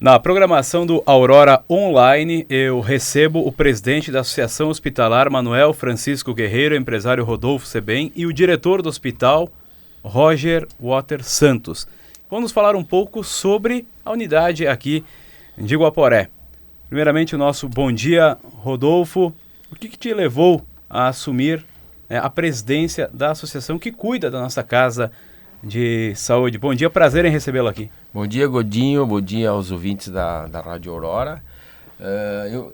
Na programação do Aurora Online, eu recebo o presidente da Associação Hospitalar, Manuel Francisco Guerreiro, empresário Rodolfo Sebem e o diretor do hospital, Roger Water Santos. Vamos falar um pouco sobre a unidade aqui de Guaporé. Primeiramente, o nosso bom dia, Rodolfo. O que te levou a assumir a presidência da associação que cuida da nossa casa de saúde? Bom dia, prazer em recebê-lo aqui. Bom dia, Godinho, bom dia aos ouvintes da Rádio Aurora.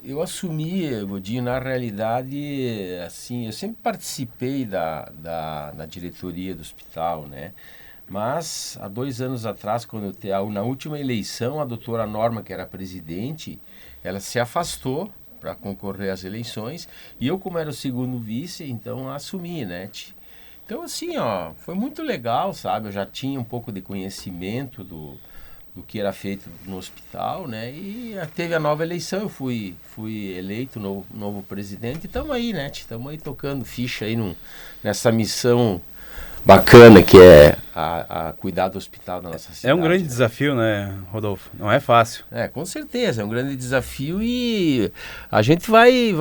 Eu assumi, Godinho, na realidade, assim, eu sempre participei da diretoria do hospital, né? Mas, há 2 anos atrás, na última eleição, a doutora Norma, que era presidente, ela se afastou para concorrer às eleições, e eu, como era o segundo vice, então assumi, né? Então, assim, foi muito legal, sabe? Eu já tinha um pouco de conhecimento do que era feito no hospital, né? E teve a nova eleição, eu fui eleito novo presidente, e estamos aí, né? Estamos aí tocando ficha aí nessa missão bacana que é a cuidar do hospital da nossa cidade. É um grande desafio, né, Rodolfo? Não é fácil. Com certeza, é um grande desafio e a gente vai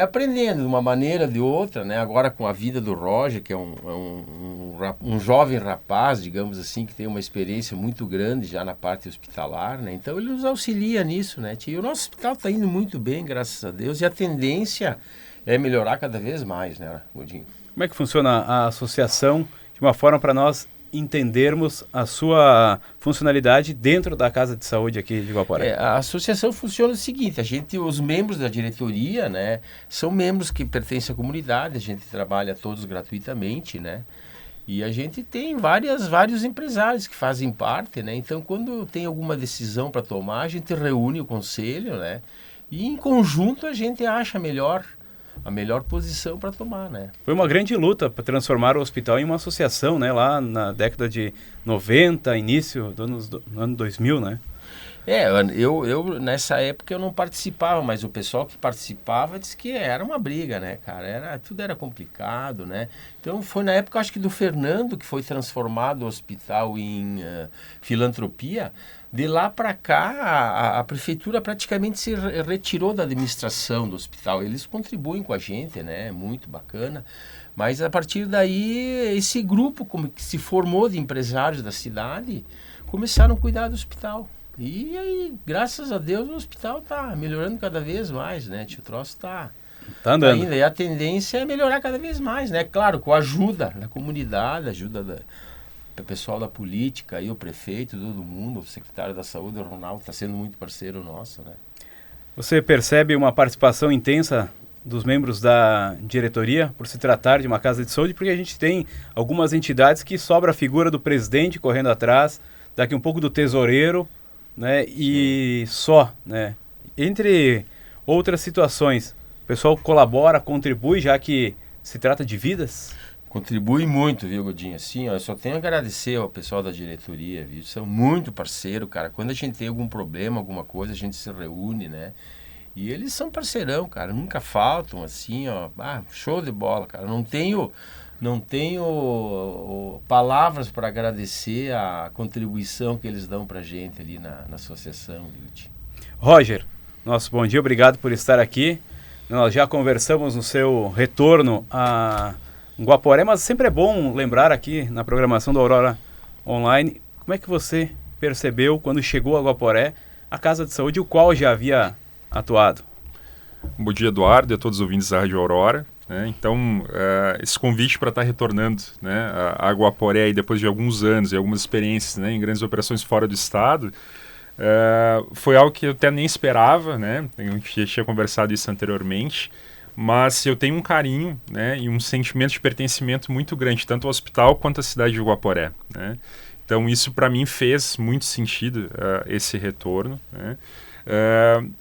aprendendo de uma maneira ou de outra, né? Agora com a vida do Roger, que é um jovem rapaz, digamos assim, que tem uma experiência muito grande já na parte hospitalar, né? Então ele nos auxilia nisso, né? E o nosso hospital está indo muito bem, graças a Deus, e a tendência é melhorar cada vez mais, né, Godinho? Como é que funciona a associação de uma forma para nós entendermos a sua funcionalidade dentro da Casa de Saúde aqui de Guaporé? A associação funciona o seguinte, os membros da diretoria, né, são membros que pertencem à comunidade, a gente trabalha todos gratuitamente, né, e a gente tem vários empresários que fazem parte, né, então quando tem alguma decisão para tomar, a gente reúne o conselho, né, e em conjunto a gente acha a melhor posição para tomar, né? Foi uma grande luta para transformar o hospital em uma associação, né? Lá na década de 90, início do ano 2000, né? Eu nessa época eu não participava, mas o pessoal que participava disse que era uma briga, né, cara? Tudo era complicado, né? Então foi na época, acho que do Fernando, que foi transformado o hospital em filantropia. De lá para cá, a prefeitura praticamente se retirou da administração do hospital. Eles contribuem com a gente, né? Muito bacana. Mas a partir daí, esse grupo que se formou de empresários da cidade começaram a cuidar do hospital. E aí, graças a Deus, o hospital está melhorando cada vez mais, né? O troço está andando. Ainda, e a tendência é melhorar cada vez mais, né? Claro, com a ajuda da comunidade, ajuda o pessoal da política, aí, o prefeito, todo mundo, o secretário da saúde, o Ronaldo, está sendo muito parceiro nosso, né? Você percebe uma participação intensa dos membros da diretoria por se tratar de uma casa de saúde? Porque a gente tem algumas entidades que sobra a figura do presidente correndo atrás, daqui um pouco do tesoureiro, né? E só, né? Entre outras situações, o pessoal colabora, contribui, já que se trata de vidas? Contribui muito, viu, Godinho? Assim, eu só tenho a agradecer ao pessoal da diretoria, viu? São muito parceiro, cara. Quando a gente tem algum problema, alguma coisa, a gente se reúne, né? E eles são parceirão, cara. Nunca faltam, assim, show de bola, cara. Não tenho palavras para agradecer a contribuição que eles dão pra gente ali na associação, viu? Roger, nosso bom dia, obrigado por estar aqui. Nós já conversamos no seu retorno a Guaporé, mas sempre é bom lembrar aqui na programação do Aurora Online, como é que você percebeu quando chegou a Guaporé a Casa de Saúde, o qual já havia atuado? Bom dia, Eduardo, e a todos os ouvintes da Rádio Aurora. Então, esse convite para estar retornando, né, a Guaporé, depois de alguns anos e algumas experiências, né, em grandes operações fora do estado, foi algo que eu até nem esperava, né? A gente já tinha conversado isso anteriormente. Mas eu tenho um carinho, né, e um sentimento de pertencimento muito grande, tanto ao hospital quanto à cidade de Guaporé, né? Então isso para mim fez muito sentido, esse retorno, né?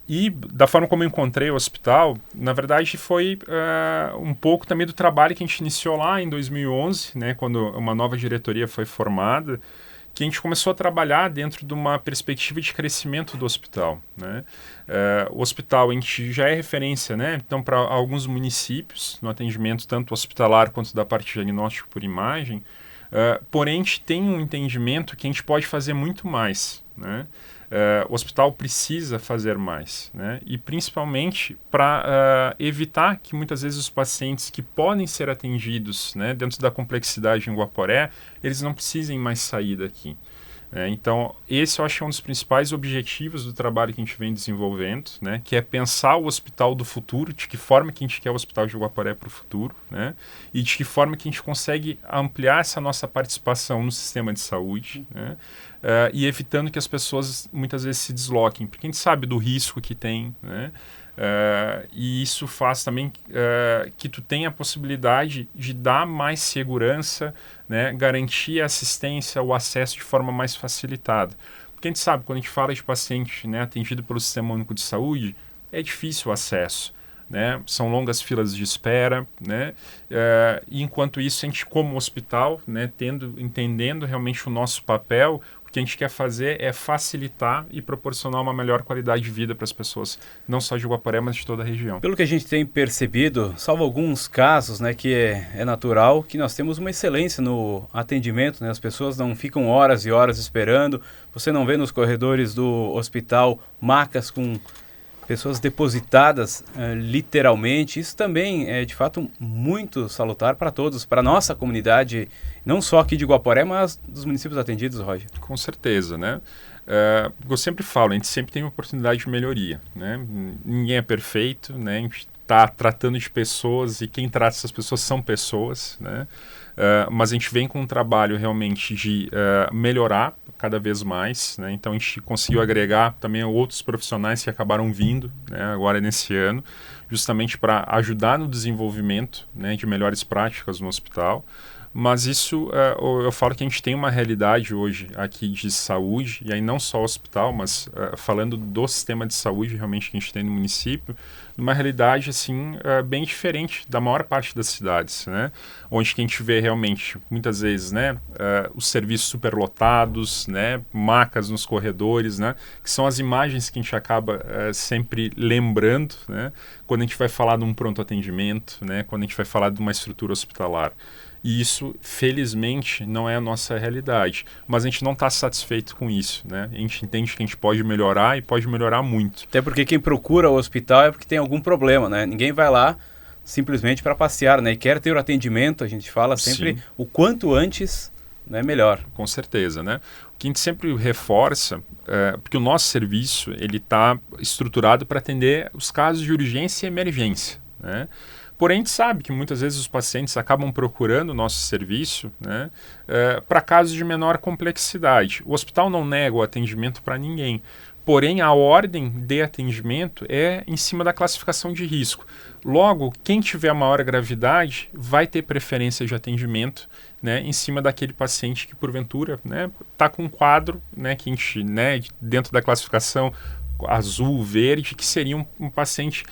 E da forma como eu encontrei o hospital, na verdade foi um pouco também do trabalho que a gente iniciou lá em 2011, né, quando uma nova diretoria foi formada, que a gente começou a trabalhar dentro de uma perspectiva de crescimento do hospital, né? O hospital a gente já é referência, né? Então, para alguns municípios, no atendimento tanto hospitalar quanto da parte de diagnóstico por imagem, Porém, a gente tem um entendimento que a gente pode fazer muito mais, né? O hospital precisa fazer mais, né? E principalmente para evitar que muitas vezes os pacientes que podem ser atendidos, né, dentro da complexidade em Guaporé, eles não precisem mais sair daqui. Então, esse eu acho que é um dos principais objetivos do trabalho que a gente vem desenvolvendo, né, que é pensar o hospital do futuro, de que forma que a gente quer o hospital de Guaporé para o futuro, né, e de que forma que a gente consegue ampliar essa nossa participação no sistema de saúde, né, e evitando que as pessoas muitas vezes se desloquem, porque a gente sabe do risco que tem, né, e isso faz também que tu tenha a possibilidade de dar mais segurança, né, garantir a assistência, o acesso de forma mais facilitada. Porque a gente sabe, quando a gente fala de paciente, né, atendido pelo Sistema Único de Saúde, é difícil o acesso, né, são longas filas de espera, né, e enquanto isso a gente, como hospital, né, entendendo realmente o nosso papel, o que a gente quer fazer é facilitar e proporcionar uma melhor qualidade de vida para as pessoas, não só de Guaporé, mas de toda a região. Pelo que a gente tem percebido, salvo alguns casos, né, que é natural, que nós temos uma excelência no atendimento, né, as pessoas não ficam horas e horas esperando, você não vê nos corredores do hospital macas com pessoas depositadas literalmente. Isso também é de fato muito salutar para todos, para a nossa comunidade, não só aqui de Guaporé, mas dos municípios atendidos, Roger. Com certeza, né? Eu sempre falo, a gente sempre tem uma oportunidade de melhoria, né? Ninguém é perfeito, né? A gente está tratando de pessoas e quem trata essas pessoas são pessoas, né? Mas a gente vem com um trabalho realmente de melhorar cada vez mais, né? Então a gente conseguiu agregar também outros profissionais que acabaram vindo, né, agora nesse ano, justamente para ajudar no desenvolvimento, né, de melhores práticas no hospital. Mas isso, eu falo que a gente tem uma realidade hoje aqui de saúde, e aí não só o hospital, mas falando do sistema de saúde realmente que a gente tem no município, uma realidade assim bem diferente da maior parte das cidades, né? Onde que a gente vê realmente, muitas vezes, né, os serviços superlotados, né, macas nos corredores, né, que são as imagens que a gente acaba sempre lembrando, né, quando a gente vai falar de um pronto atendimento, né, quando a gente vai falar de uma estrutura hospitalar. E isso, felizmente, não é a nossa realidade. Mas a gente não está satisfeito com isso, né? A gente entende que a gente pode melhorar e pode melhorar muito. Até porque quem procura o hospital é porque tem algum problema, né? Ninguém vai lá simplesmente para passear, né? E quer ter o atendimento, a gente fala sempre, sim, o quanto antes, né, melhor. Com certeza, né? O que a gente sempre reforça, porque o nosso serviço ele está estruturado para atender os casos de urgência e emergência, né? Porém, a gente sabe que muitas vezes os pacientes acabam procurando o nosso serviço, né, para casos de menor complexidade. O hospital não nega o atendimento para ninguém, porém a ordem de atendimento é em cima da classificação de risco. Logo, quem tiver maior gravidade vai ter preferência de atendimento, né, em cima daquele paciente que porventura está com um quadro, né, que a gente, né, dentro da classificação azul, verde, que seria um paciente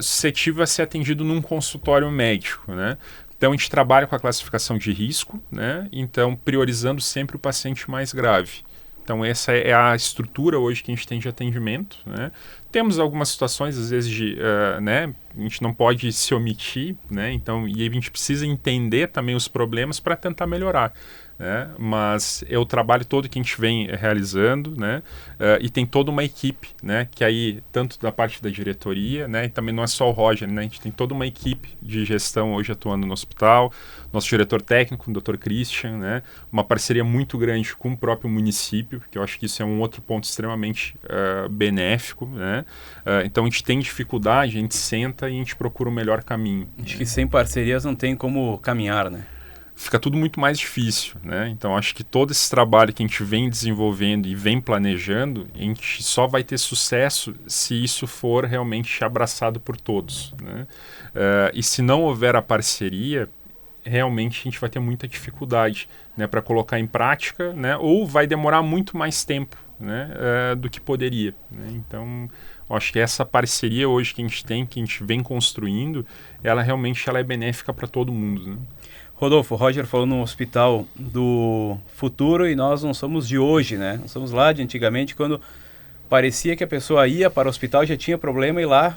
suscetível a ser atendido num consultório médico, né? Então a gente trabalha com a classificação de risco, né? Então priorizando sempre o paciente mais grave. Então essa é a estrutura hoje que a gente tem de atendimento, né? Temos algumas situações às vezes de, né? A gente não pode se omitir, né? Então e a gente precisa entender também os problemas para tentar melhorar. Mas é o trabalho todo que a gente vem realizando, né? E tem toda uma equipe, né? Que aí, tanto da parte da diretoria, né? E também não é só o Roger, né? A gente tem toda uma equipe de gestão hoje atuando no hospital, nosso diretor técnico, o Dr. Christian, né? Uma parceria muito grande com o próprio município, que eu acho que isso é um outro ponto extremamente benéfico, né? Então a gente tem dificuldade, a gente senta e a gente procura o melhor caminho. Acho que sem parcerias não tem como caminhar, né? Fica tudo muito mais difícil, né? Então acho que todo esse trabalho que a gente vem desenvolvendo e vem planejando, a gente só vai ter sucesso se isso for realmente abraçado por todos, né? E se não houver a parceria, realmente a gente vai ter muita dificuldade, né, para colocar em prática, né? Ou vai demorar muito mais tempo, né, do que poderia, né? Então acho que essa parceria hoje que a gente tem, que a gente vem construindo, ela realmente é benéfica para todo mundo, né? Rodolfo, o Roger falou no hospital do futuro e nós não somos de hoje, né? Nós somos lá de antigamente, quando parecia que a pessoa ia para o hospital já tinha problema e lá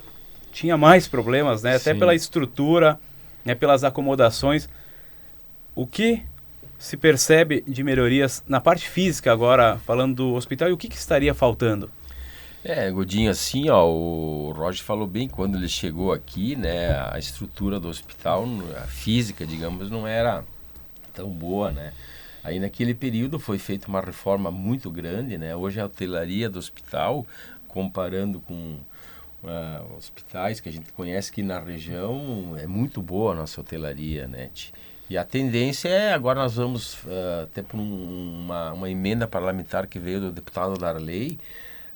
tinha mais problemas, né? Até pela estrutura, né? Pelas acomodações. O que se percebe de melhorias na parte física agora, falando do hospital, e o que estaria faltando? Godinho, assim, ó, o Roger falou bem, quando ele chegou aqui, né, a estrutura do hospital, a física, digamos, não era tão boa, né? Aí naquele período foi feita uma reforma muito grande, né? Hoje a hotelaria do hospital, comparando com hospitais que a gente conhece aqui na região, é muito boa a nossa hotelaria, né? E a tendência agora nós vamos, até por uma emenda parlamentar que veio do deputado Darley,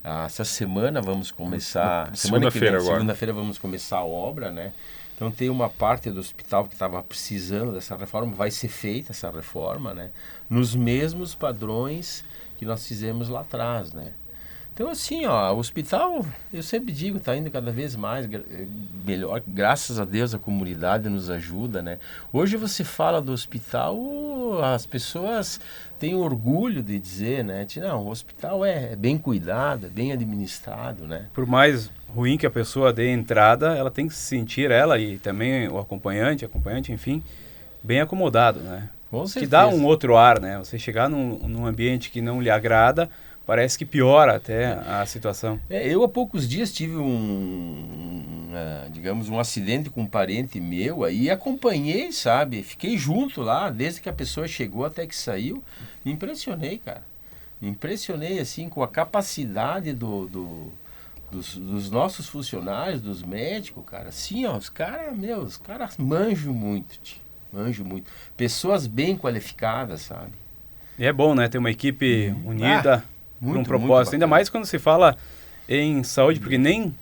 essa semana vamos começar, segunda-feira vamos começar a obra, né? Então tem uma parte do hospital que estava precisando dessa reforma, vai ser feita essa reforma, né? Nos mesmos padrões que nós fizemos lá atrás, né? Então assim, ó, o hospital, eu sempre digo, está indo cada vez mais melhor, graças a Deus a comunidade nos ajuda, né? Hoje você fala do hospital, as pessoas têm orgulho de dizer, né? Não, o hospital é bem cuidado, é bem administrado, né? Por mais ruim que a pessoa dê entrada, ela tem que se sentir, ela e também o acompanhante, enfim, bem acomodado, né? Com certeza. Que dá um outro ar, né? Você chegar num ambiente que não lhe agrada, parece que piora até a situação. Eu há poucos dias tive digamos, um acidente com um parente meu aí, e acompanhei, sabe? Fiquei junto lá, desde que a pessoa chegou até que saiu. Me impressionei, cara. Me impressionei, assim, com a capacidade dos nossos funcionários, dos médicos, cara. Sim, ó, os caras manjam muito, manjam muito. Pessoas bem qualificadas, sabe? E é bom, né? Ter uma equipe unida por um propósito. Ainda mais quando se fala em saúde, porque nem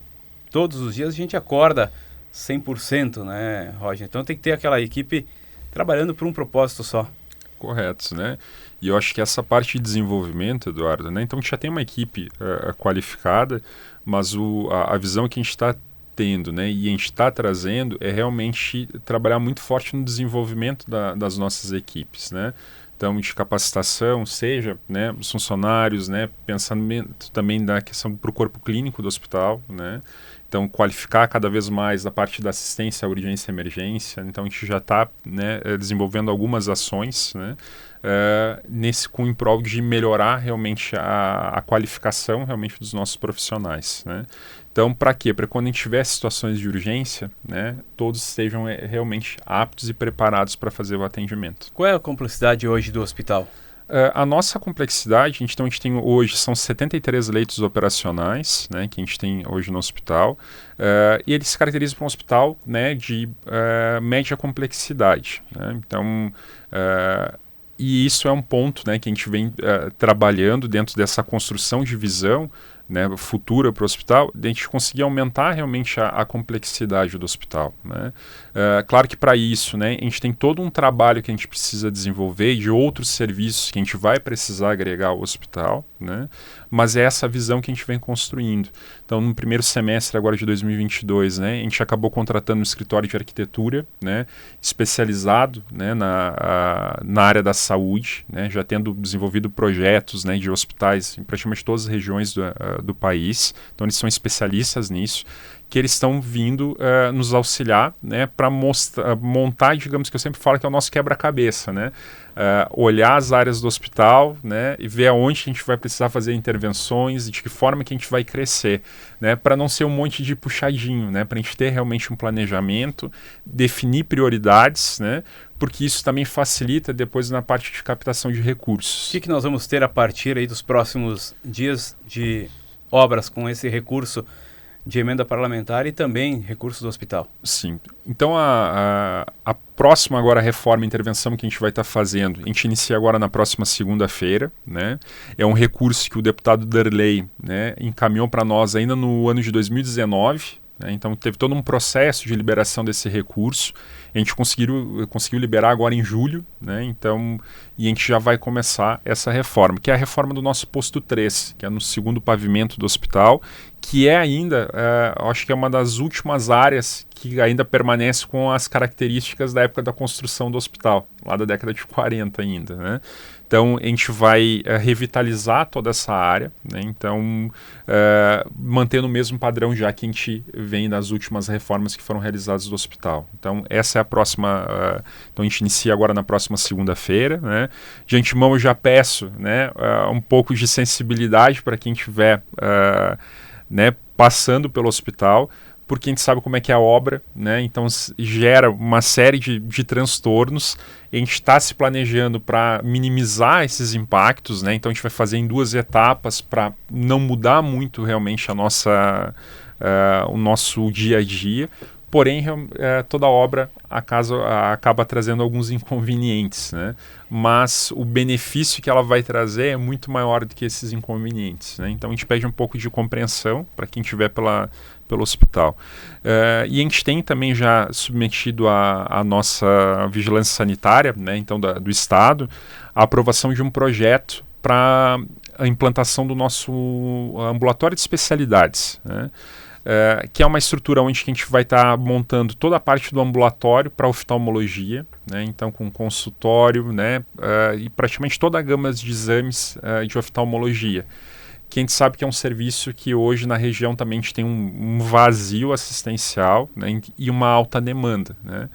todos os dias a gente acorda 100%, né, Roger? Então tem que ter aquela equipe trabalhando por um propósito só. Correto, né? E eu acho que essa parte de desenvolvimento, Eduardo, né? Então a gente já tem uma equipe qualificada, mas a visão que a gente está tendo, né, e a gente está trazendo é realmente trabalhar muito forte no desenvolvimento das nossas equipes, né? Então, de capacitação, seja, né, os funcionários, né, pensamento também da questão para o corpo clínico do hospital, né? Então, qualificar cada vez mais a parte da assistência à urgência e emergência. Então, a gente já está, né, desenvolvendo algumas ações, né, com em prol de melhorar realmente a qualificação realmente dos nossos profissionais, né? Então, para quê? Para quando a gente tiver situações de urgência, né, todos estejam realmente aptos e preparados para fazer o atendimento. Qual é a complexidade hoje do hospital? A nossa complexidade, a gente tem hoje, são 73 leitos operacionais, né, que a gente tem hoje no hospital, e ele se caracteriza por um hospital, né, de média complexidade, né? Então, e isso é um ponto, né, que a gente vem trabalhando dentro dessa construção de visão, né, futura para o hospital, de a gente conseguir aumentar realmente a complexidade do hospital, né? Claro que para isso, né, a gente tem todo um trabalho que a gente precisa desenvolver e de outros serviços que a gente vai precisar agregar ao hospital, né? Mas é essa visão que a gente vem construindo. Então, no primeiro semestre agora de 2022, né, a gente acabou contratando um escritório de arquitetura, né, especializado, né, na área da saúde, né, já tendo desenvolvido projetos, né, de hospitais em praticamente todas as regiões do país. Então, eles são especialistas nisso, que eles estão vindo nos auxiliar, né, para montar, digamos, que eu sempre falo que é o nosso quebra-cabeça, né? Olhar as áreas do hospital, né, e ver aonde a gente vai precisar fazer intervenções e de que forma que a gente vai crescer, né, para não ser um monte de puxadinho, né, para a gente ter realmente um planejamento, definir prioridades, né, porque isso também facilita depois na parte de captação de recursos. O que nós vamos ter a partir aí dos próximos dias de obras com esse recurso de emenda parlamentar e também recursos do hospital? Sim. Então, a próxima agora reforma e intervenção que a gente vai estar fazendo, a gente inicia agora na próxima segunda-feira, né? É um recurso que o deputado Darley, né, encaminhou para nós ainda no ano de 2019, né? Então, teve todo um processo de liberação desse recurso. A gente conseguiu liberar agora em julho, né? Então, e a gente já vai começar essa reforma, que é a reforma do nosso posto 3, que é no segundo pavimento do hospital, que é ainda, acho que é uma das últimas áreas que ainda permanece com as características da época da construção do hospital, lá da década de 40 ainda, né? Então, a gente vai revitalizar toda essa área, né? Então, mantendo o mesmo padrão já que a gente vem das últimas reformas que foram realizadas do hospital. Então, essa é a próxima... então, a gente inicia agora na próxima segunda-feira, né? De antemão, eu já peço, né, um pouco de sensibilidade para quem estiver né, passando pelo hospital, porque a gente sabe como é que é a obra, né? Então gera uma série de transtornos. A gente está se planejando para minimizar esses impactos, né? Então a gente vai fazer em 2 etapas para não mudar muito realmente o nosso dia a dia. Porém, toda obra acaba trazendo alguns inconvenientes, né? Mas o benefício que ela vai trazer é muito maior do que esses inconvenientes, né? Então a gente pede um pouco de compreensão para quem estiver pelo hospital. E a gente tem também já submetido à nossa vigilância sanitária, né? Então do Estado, a aprovação de um projeto para a implantação do nosso ambulatório de especialidades, né? Que é uma estrutura onde a gente vai estar montando toda a parte do ambulatório para oftalmologia, né? Então com consultório, né? E praticamente toda a gama de exames de oftalmologia, que a gente sabe que é um serviço que hoje na região também a gente tem um vazio assistencial, né? E uma alta demanda, né?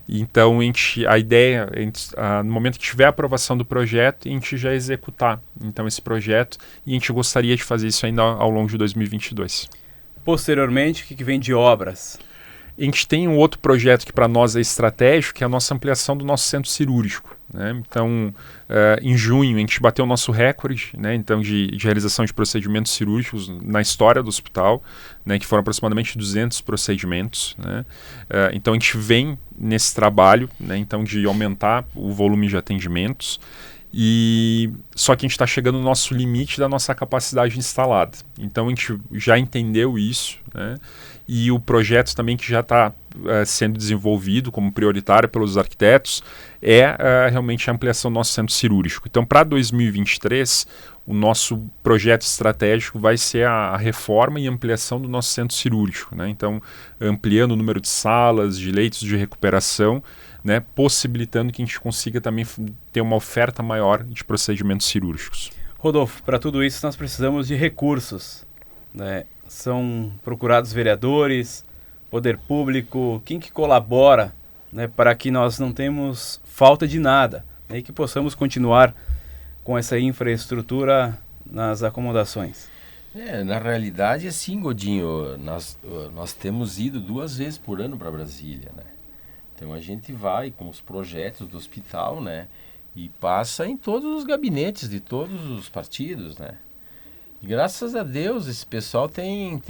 Então a ideia, no momento que tiver a aprovação do projeto, a gente já executar então esse projeto, e a gente gostaria de fazer isso ainda ao longo de 2022. Posteriormente, o que vem de obras? A gente tem um outro projeto que para nós é estratégico, que é a nossa ampliação do nosso centro cirúrgico, né? Então, em junho, a gente bateu o nosso recorde, né? Então, de realização de procedimentos cirúrgicos na história do hospital, né? Que foram aproximadamente 200 procedimentos, né? Então, a gente vem nesse trabalho, né? Então, de aumentar o volume de atendimentos. Só que a gente está chegando no nosso limite da nossa capacidade instalada. Então a gente já entendeu isso, né? E o projeto também que já está sendo desenvolvido como prioritário pelos arquitetos é realmente a ampliação do nosso centro cirúrgico. Então para 2023 o nosso projeto estratégico vai ser a reforma e ampliação do nosso centro cirúrgico, né? Então ampliando o número de salas, de leitos de recuperação, né, possibilitando que a gente consiga também ter uma oferta maior de procedimentos cirúrgicos. Rodolfo, para tudo isso nós precisamos de recursos, né? São procurados vereadores, poder público, quem que colabora, né, para que nós não tenhamos falta de nada, né, e que possamos continuar com essa infraestrutura nas acomodações. Na realidade, assim, Godinho, nós temos ido 2 vezes por ano para Brasília, né? Então a gente vai com os projetos do hospital, né? E passa em todos os gabinetes de todos os partidos, né? E graças a Deus esse pessoal tem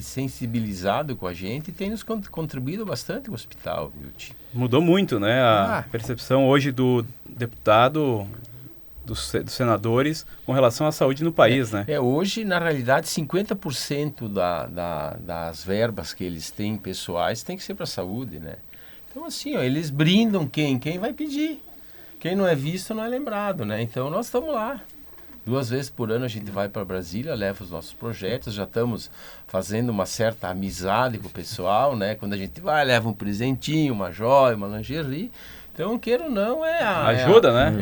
sensibilizado com a gente e tem nos contribuído bastante com o hospital, viu, tio? Mudou muito, né? A percepção hoje do deputado, dos senadores, com relação à saúde no país, né? Hoje, na realidade, 50% das verbas que eles têm pessoais tem que ser para a saúde, né? Então, assim, eles brindam quem vai pedir. Quem não é visto não é lembrado, né? Então, nós estamos lá. 2 vezes por ano a gente vai para Brasília, leva os nossos projetos, já estamos fazendo uma certa amizade com o pessoal, né? Quando a gente vai, leva um presentinho, uma joia, uma lingerie. Então, queira ou não, ajuda, né?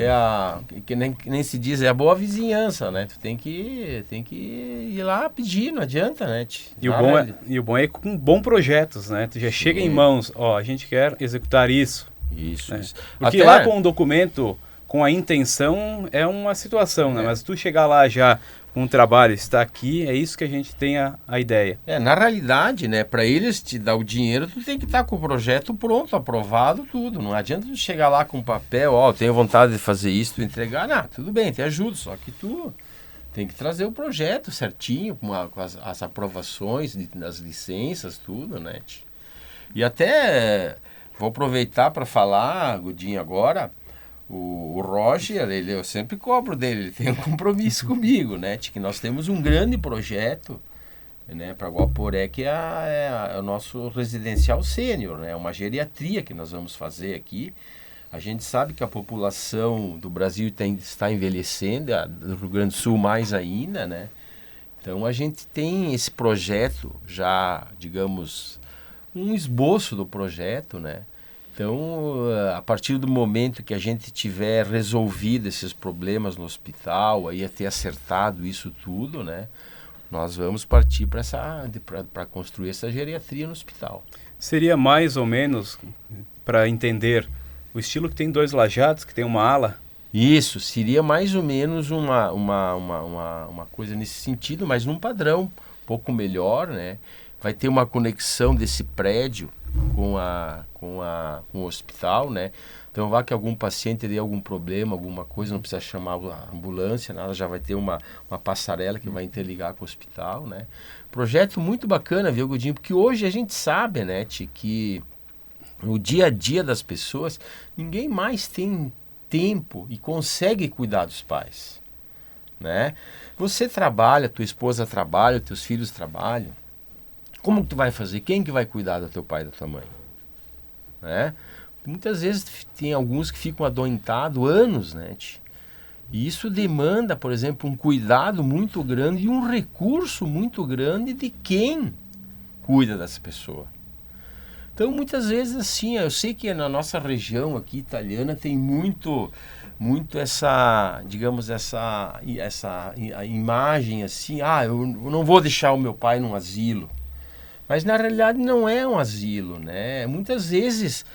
Que nem se diz, é a boa vizinhança, né? Tu tem que ir lá pedir, não adianta, né? E o bom é com bons projetos, né? Tu já chega em mãos, a gente quer executar isso. Isso, né? isso. Porque lá com o documento, com a intenção, é uma situação, né? Mas tu chegar lá já com o trabalho, está aqui, é isso que a gente tem a ideia. Na realidade, né, para eles te dar o dinheiro, tu tem que estar com o projeto pronto, aprovado, tudo. Não adianta tu chegar lá com papel, eu tenho vontade de fazer isso, tu entregar, tudo bem, te ajudo, só que tu tem que trazer o projeto certinho, com as aprovações das licenças, tudo, né? E até vou aproveitar para falar, Godinho, agora. O Roger, eu sempre cobro dele, ele tem um compromisso comigo, né? Que nós temos um grande projeto, né, para Guaporé, que é o nosso residencial sênior, né? Uma geriatria que nós vamos fazer aqui. A gente sabe que a população do Brasil está envelhecendo, do Rio Grande do Sul mais ainda, né? Então a gente tem esse projeto já, digamos, um esboço do projeto, né? Então, a partir do momento que a gente tiver resolvido esses problemas no hospital, aí ter acertado isso tudo, né, nós vamos partir para construir essa geriatria no hospital. Seria mais ou menos, para entender, o estilo que tem 2 lajados, que tem uma ala? Isso, seria mais ou menos uma coisa nesse sentido, mas num padrão um pouco melhor, né? Vai ter uma conexão desse prédio com o hospital, né? Então, vai que algum paciente dê algum problema, alguma coisa, não precisa chamar a ambulância, nada, já vai ter uma passarela que vai interligar com o hospital, né? Projeto muito bacana, viu, Godinho? Porque hoje a gente sabe, né, que no dia a dia das pessoas, ninguém mais tem tempo e consegue cuidar dos pais, né? Você trabalha, tua esposa trabalha, teus filhos trabalham. Como que tu vai fazer? Quem que vai cuidar do teu pai e da tua mãe? Né? Muitas vezes tem alguns que ficam adoentados anos, né? E isso demanda, por exemplo, um cuidado muito grande e um recurso muito grande de quem cuida dessa pessoa. Então, muitas vezes, assim, eu sei que na nossa região aqui italiana tem muito essa, digamos, essa imagem assim, eu não vou deixar o meu pai num asilo. Mas, na realidade, não é um asilo, né? Muitas vezes,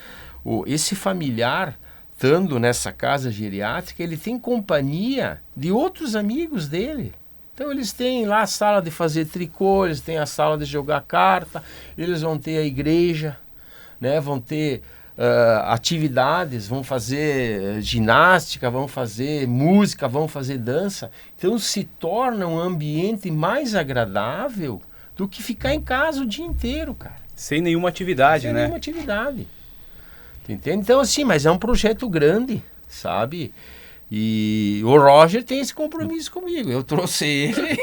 esse familiar, estando nessa casa geriátrica, ele tem companhia de outros amigos dele. Então, eles têm lá a sala de fazer tricô, eles têm a sala de jogar carta, eles vão ter a igreja, né? Vão ter atividades, vão fazer ginástica, vão fazer música, vão fazer dança. Então, se torna um ambiente mais agradável do que ficar em casa o dia inteiro, cara. Sem nenhuma atividade, né? Sem nenhuma atividade. Tu entende? Então, assim, mas é um projeto grande, sabe? E o Roger tem esse compromisso comigo. Eu trouxe ele.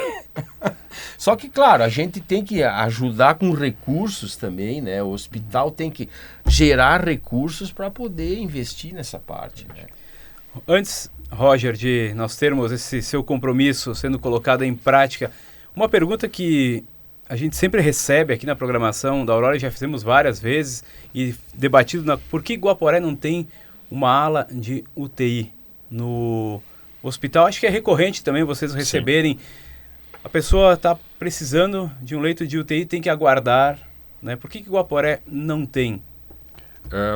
Só que, claro, a gente tem que ajudar com recursos também, né? O hospital tem que gerar recursos para poder investir nessa parte, né? Antes, Roger, de nós termos esse seu compromisso sendo colocado em prática, uma pergunta que a gente sempre recebe aqui na programação da Aurora, já fizemos várias vezes e debatido por que Guaporé não tem uma ala de UTI no hospital. Acho que é recorrente também vocês receberem. Sim. A pessoa está precisando de um leito de UTI, tem que aguardar, né? Por que Guaporé não tem?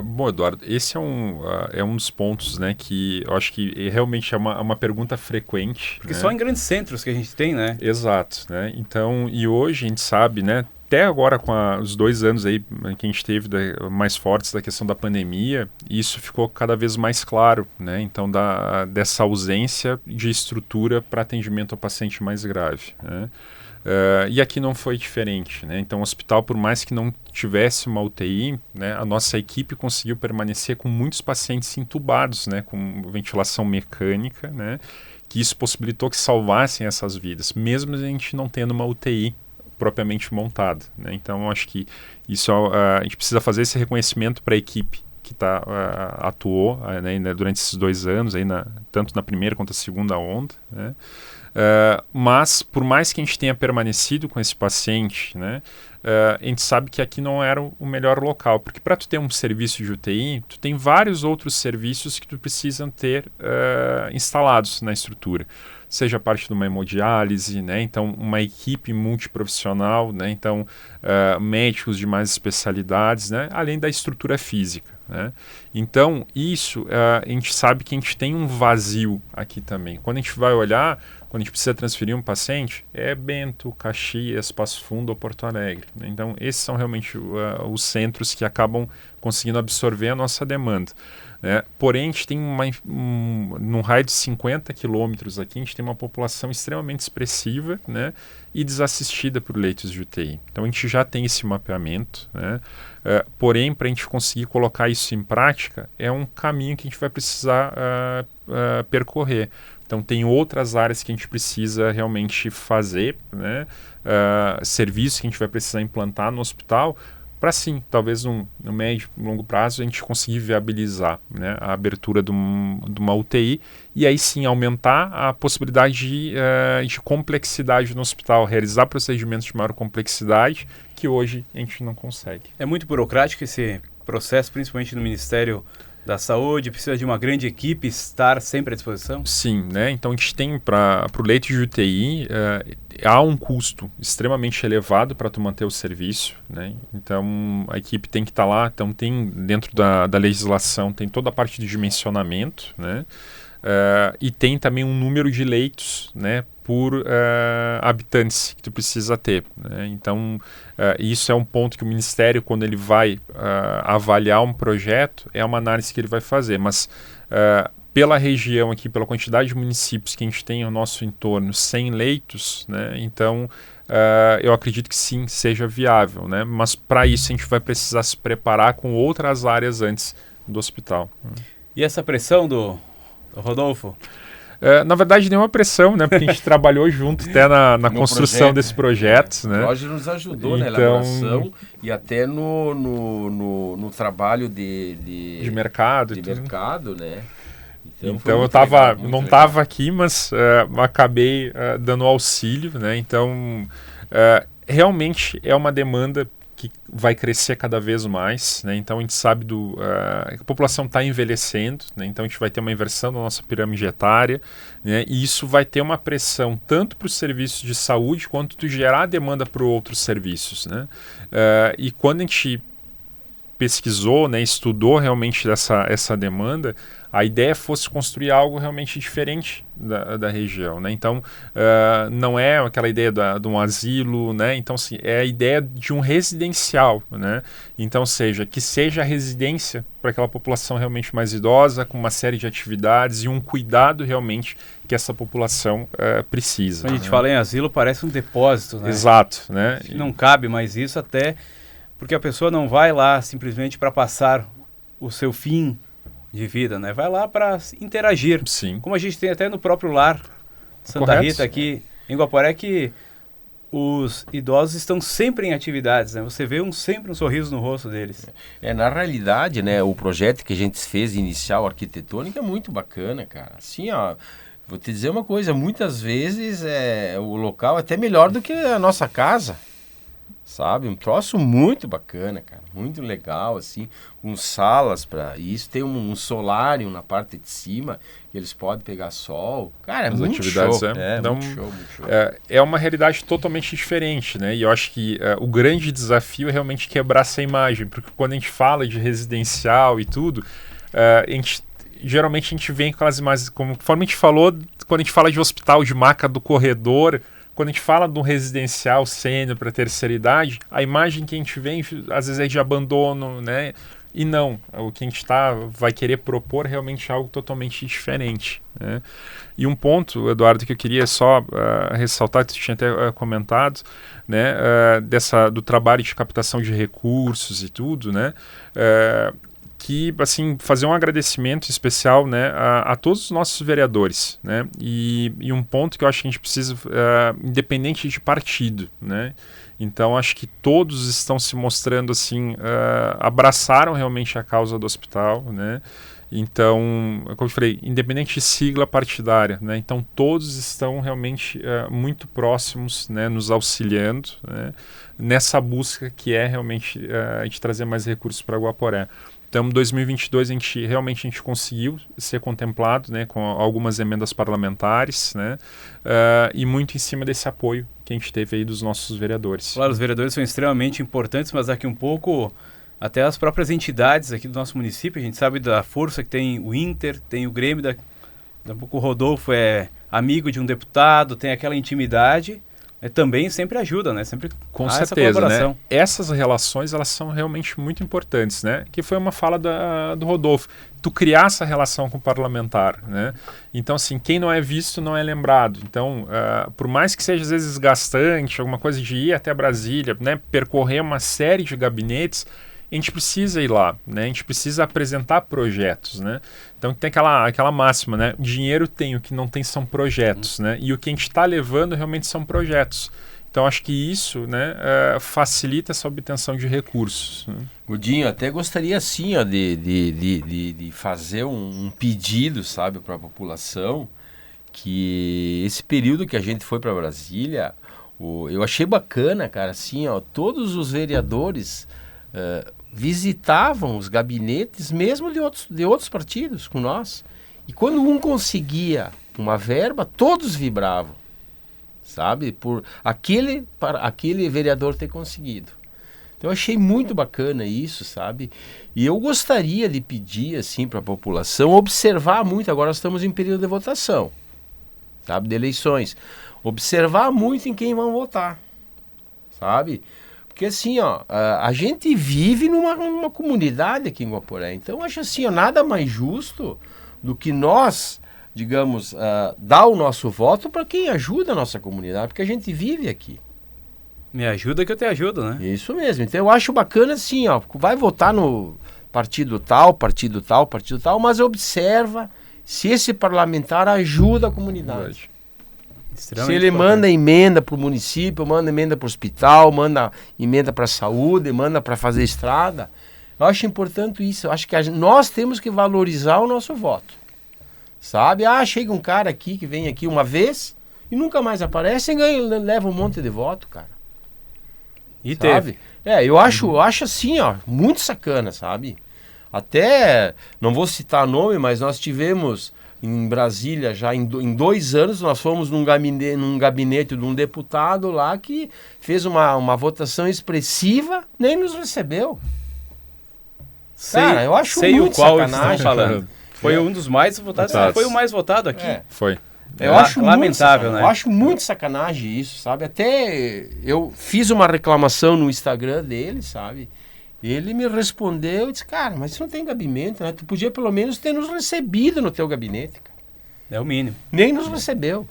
Bom, Eduardo, esse é um dos pontos, né, que eu acho que realmente é uma pergunta frequente. Porque né? Só em grandes centros que a gente tem, né? Exato, né? Então, e hoje a gente sabe, né, até agora com os 2 anos aí que a gente teve mais fortes da questão da pandemia, isso ficou cada vez mais claro, né? Então, dessa ausência de estrutura para atendimento ao paciente mais grave, né? E aqui não foi diferente, né? Então o hospital, por mais que não tivesse uma UTI, né, a nossa equipe conseguiu permanecer com muitos pacientes entubados, né, com ventilação mecânica, né, que isso possibilitou que salvassem essas vidas, mesmo a gente não tendo uma UTI propriamente montada, né? Então eu acho que isso a gente precisa fazer esse reconhecimento para a equipe que atuou né, durante esses 2 anos, aí tanto na primeira quanto na segunda onda, né? Mas, por mais que a gente tenha permanecido com esse paciente, né, a gente sabe que aqui não era o melhor local, porque para tu ter um serviço de UTI, tu tem vários outros serviços que tu precisam ter instalados na estrutura. Seja parte de uma hemodiálise, né, então uma equipe multiprofissional, né, então médicos de mais especialidades, né, além da estrutura física. Né? Então, isso, a gente sabe que a gente tem um vazio aqui também. Quando a gente vai olhar, quando a gente precisa transferir um paciente, é Bento, Caxias, Passo Fundo ou Porto Alegre. Né? Então, esses são realmente os centros que acabam conseguindo absorver a nossa demanda. Né? Porém, a gente tem num raio de 50 quilômetros aqui, a gente tem uma população extremamente expressiva, né, e desassistida por leitos de UTI. Então, a gente já tem esse mapeamento, né? Porém, para a gente conseguir colocar isso em prática, é um caminho que a gente vai precisar percorrer. Então, tem outras áreas que a gente precisa realmente fazer, né? Serviços que a gente vai precisar implantar no hospital, para sim, talvez no médio e longo prazo, a gente conseguir viabilizar, né, a abertura de uma UTI e aí sim aumentar a possibilidade de complexidade no hospital, realizar procedimentos de maior complexidade que hoje a gente não consegue. É muito burocrático esse processo, principalmente no Ministério da Saúde, precisa de uma grande equipe estar sempre à disposição? Sim, né? Então a gente tem para o leito de UTI, há um custo extremamente elevado para tu manter o serviço, né? Então a equipe tem que estar lá, então tem dentro da legislação, tem toda a parte de dimensionamento, né? E tem também um número de leitos, né, por habitantes que tu precisa ter, né? Então isso é um ponto que o Ministério, quando ele vai avaliar um projeto, é uma análise que ele vai fazer, mas pela região aqui, pela quantidade de municípios que a gente tem ao nosso entorno, 100 leitos, né? Então eu acredito que sim, seja viável, né? Mas para isso a gente vai precisar se preparar com outras áreas antes do hospital. E essa pressão do Rodolfo? Na verdade, nenhuma pressão, né? Porque a gente trabalhou junto até na construção desse projeto, né? O Roger nos ajudou na elaboração e até no trabalho de mercado. mercado, né? Então eu não estava aqui, mas acabei dando auxílio, né? Então, realmente é uma demanda que vai crescer cada vez mais, né? Então a gente sabe que a população está envelhecendo, né? Então a gente vai ter uma inversão da nossa pirâmide etária, né? E isso vai ter uma pressão tanto para os serviços de saúde quanto de gerar demanda para outros serviços, né? E quando a gente pesquisou, né, estudou realmente essa demanda, a ideia fosse construir algo realmente diferente da região, né? Então, não é aquela ideia de um asilo, né? Então, assim, é a ideia de um residencial, né? Então, que seja a residência para aquela população realmente mais idosa, com uma série de atividades e um cuidado realmente que essa população precisa. Quando a gente fala em asilo, parece um depósito, né? Exato, né? Não cabe mais isso, até porque a pessoa não vai lá simplesmente para passar o seu fim de vida, né? Vai lá para interagir. Sim. Como a gente tem até no próprio lar Santa Correto. Rita aqui em Guaporé, que os idosos estão sempre em atividades, né? Você vê sempre um sorriso no rosto deles. Na realidade, né, o projeto que a gente fez inicial arquitetônico é muito bacana, cara. Assim, ó, vou te dizer uma coisa, muitas vezes o local é até melhor do que a nossa casa. Sabe? Um troço muito bacana, cara. Muito legal, assim. Com salas para isso. Tem um solário na parte de cima que eles podem pegar sol. Cara, As muito atividades, show. Então, muito show. É uma realidade totalmente diferente, né? E eu acho que o grande desafio é realmente quebrar essa imagem. Porque quando a gente fala de residencial e tudo, geralmente a gente vem com aquelas imagens, conforme a gente falou, quando a gente fala de hospital de maca do corredor. Quando a gente fala de um residencial sênior para terceira idade, a imagem que a gente vê, às vezes, é de abandono, né? E não, o que a gente vai querer propor realmente é algo totalmente diferente, né? E um ponto, Eduardo, que eu queria só ressaltar, que você tinha até comentado, né? Do trabalho de captação de recursos e tudo, né? Que, assim, fazer um agradecimento especial, né, a todos os nossos vereadores, né, e um ponto que eu acho que a gente precisa, independente de partido, né, então acho que todos estão se mostrando, assim, abraçaram realmente a causa do hospital, né, então, como eu falei, independente de sigla partidária, né, então todos estão realmente muito próximos, né, nos auxiliando, né, nessa busca que é realmente de trazer mais recursos para Guaporé. Então, em 2022, a gente conseguiu ser contemplado, né, com algumas emendas parlamentares, né, e muito em cima desse apoio que a gente teve aí dos nossos vereadores. Claro, os vereadores são extremamente importantes, mas daqui um pouco até as próprias entidades aqui do nosso município, a gente sabe da força que tem o Inter, tem o Grêmio, daqui a pouco o Rodolfo é amigo de um deputado, tem aquela intimidade. Também sempre ajuda, né? Sempre com certeza, essa colaboração. Né? Essas relações, elas são realmente muito importantes, né? Que foi uma fala do Rodolfo. Tu criar essa relação com o parlamentar, né? Então, assim, quem não é visto não é lembrado. Então, por mais que seja às vezes desgastante, alguma coisa de ir até Brasília, né? Percorrer uma série de gabinetes, a gente precisa ir lá, né? A gente precisa apresentar projetos, né? Então tem aquela máxima, né? Dinheiro tem, o que não tem são projetos, né? E o que a gente está levando realmente são projetos. Então acho que isso, né, facilita essa obtenção de recursos. Né? Godinho, até gostaria assim, ó, de fazer um pedido, sabe, para a população, que esse período que a gente foi para Brasília, eu achei bacana, cara, assim, ó, todos os vereadores visitavam os gabinetes mesmo de outros partidos com nós. E quando um conseguia uma verba, todos vibravam, sabe? Por aquele vereador ter conseguido. Então eu achei muito bacana isso, sabe? E eu gostaria de pedir assim para a população observar muito, agora nós estamos em período de votação, sabe? De eleições. Observar muito em quem vão votar, sabe? Porque assim, ó, a gente vive numa comunidade aqui em Guaporé. Então eu acho assim, ó, nada mais justo do que nós, digamos, dar o nosso voto para quem ajuda a nossa comunidade, porque a gente vive aqui. Me ajuda que eu te ajudo, né? Isso mesmo. Então eu acho bacana assim, ó, vai votar no partido tal, mas observa se esse parlamentar ajuda a comunidade. Se ele manda emenda para o município, manda emenda para o hospital, manda emenda para a saúde, manda para fazer estrada, eu acho importante isso. Eu acho que nós temos que valorizar o nosso voto. Sabe? Chega um cara aqui que vem aqui uma vez e nunca mais aparece e leva um monte de voto, cara. E sabe? Teve. Eu acho assim, ó, muito sacana, sabe? Até, não vou citar nome, mas nós tivemos em Brasília, já em 2 anos, nós fomos num gabinete de um deputado lá que fez uma votação expressiva, nem nos recebeu. Cara, eu acho muito sacanagem. Falando. Foi um dos mais votados. Foi o mais votado aqui. Foi. Eu acho lamentável, né? Eu acho muito sacanagem isso, sabe? Até eu fiz uma reclamação no Instagram dele, sabe? Ele me respondeu e disse, cara, mas você não tem gabinete, né? Tu podia pelo menos ter nos recebido no teu gabinete, cara. É o mínimo. Nem nos recebeu.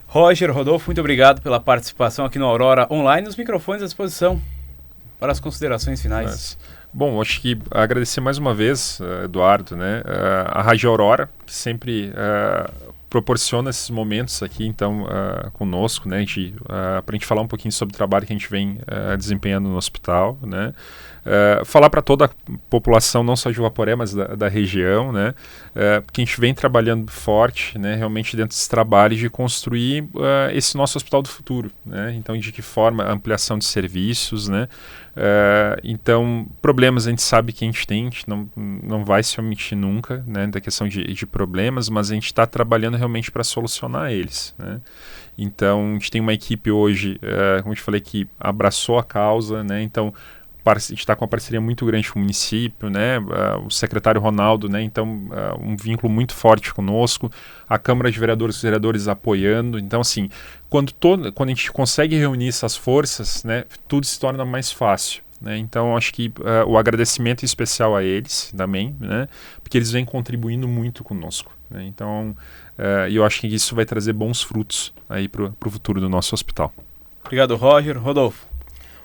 Roger, Rodolfo, muito obrigado pela participação aqui no Aurora Online. Os microfones à disposição para as considerações finais. Bom, acho que agradecer mais uma vez, Eduardo, né? A Rádio Aurora, que sempre proporciona esses momentos aqui, então, conosco, né? Para a gente falar um pouquinho sobre o trabalho que a gente vem desempenhando no hospital, né? Falar para toda a população, não só de Guaporé, mas da região, né? Que a gente vem trabalhando forte, né? Realmente dentro desse trabalho de construir esse nosso hospital do futuro, né? Então, de que forma a ampliação de serviços, né? Então, problemas a gente sabe que a gente não vai se omitir nunca, né? Da questão de problemas, mas a gente está trabalhando realmente para solucionar eles, né? Então, a gente tem uma equipe hoje, como eu te falei, que abraçou a causa, né? Então, a gente está com uma parceria muito grande com o município, né? O secretário Ronaldo, né? Então, um vínculo muito forte conosco, a Câmara de Vereadores e vereadores apoiando. Então, assim, quando a gente consegue reunir essas forças, né? Tudo se torna mais fácil, né? Então, acho que o agradecimento especial a eles também, né? Porque eles vêm contribuindo muito conosco, né? Então, eu acho que isso vai trazer bons frutos aí para o futuro do nosso hospital. Obrigado, Roger. Rodolfo.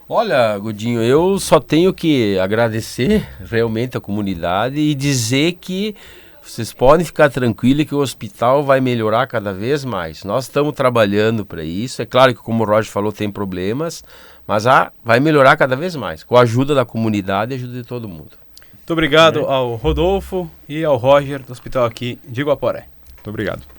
Olha, Godinho, eu só tenho que agradecer realmente a comunidade e dizer que vocês podem ficar tranquilos que o hospital vai melhorar cada vez mais. Nós estamos trabalhando para isso. É claro que, como o Roger falou, tem problemas, mas vai melhorar cada vez mais, com a ajuda da comunidade e a ajuda de todo mundo. Muito obrigado ao Rodolfo e ao Roger do hospital aqui de Guaporé. Muito obrigado.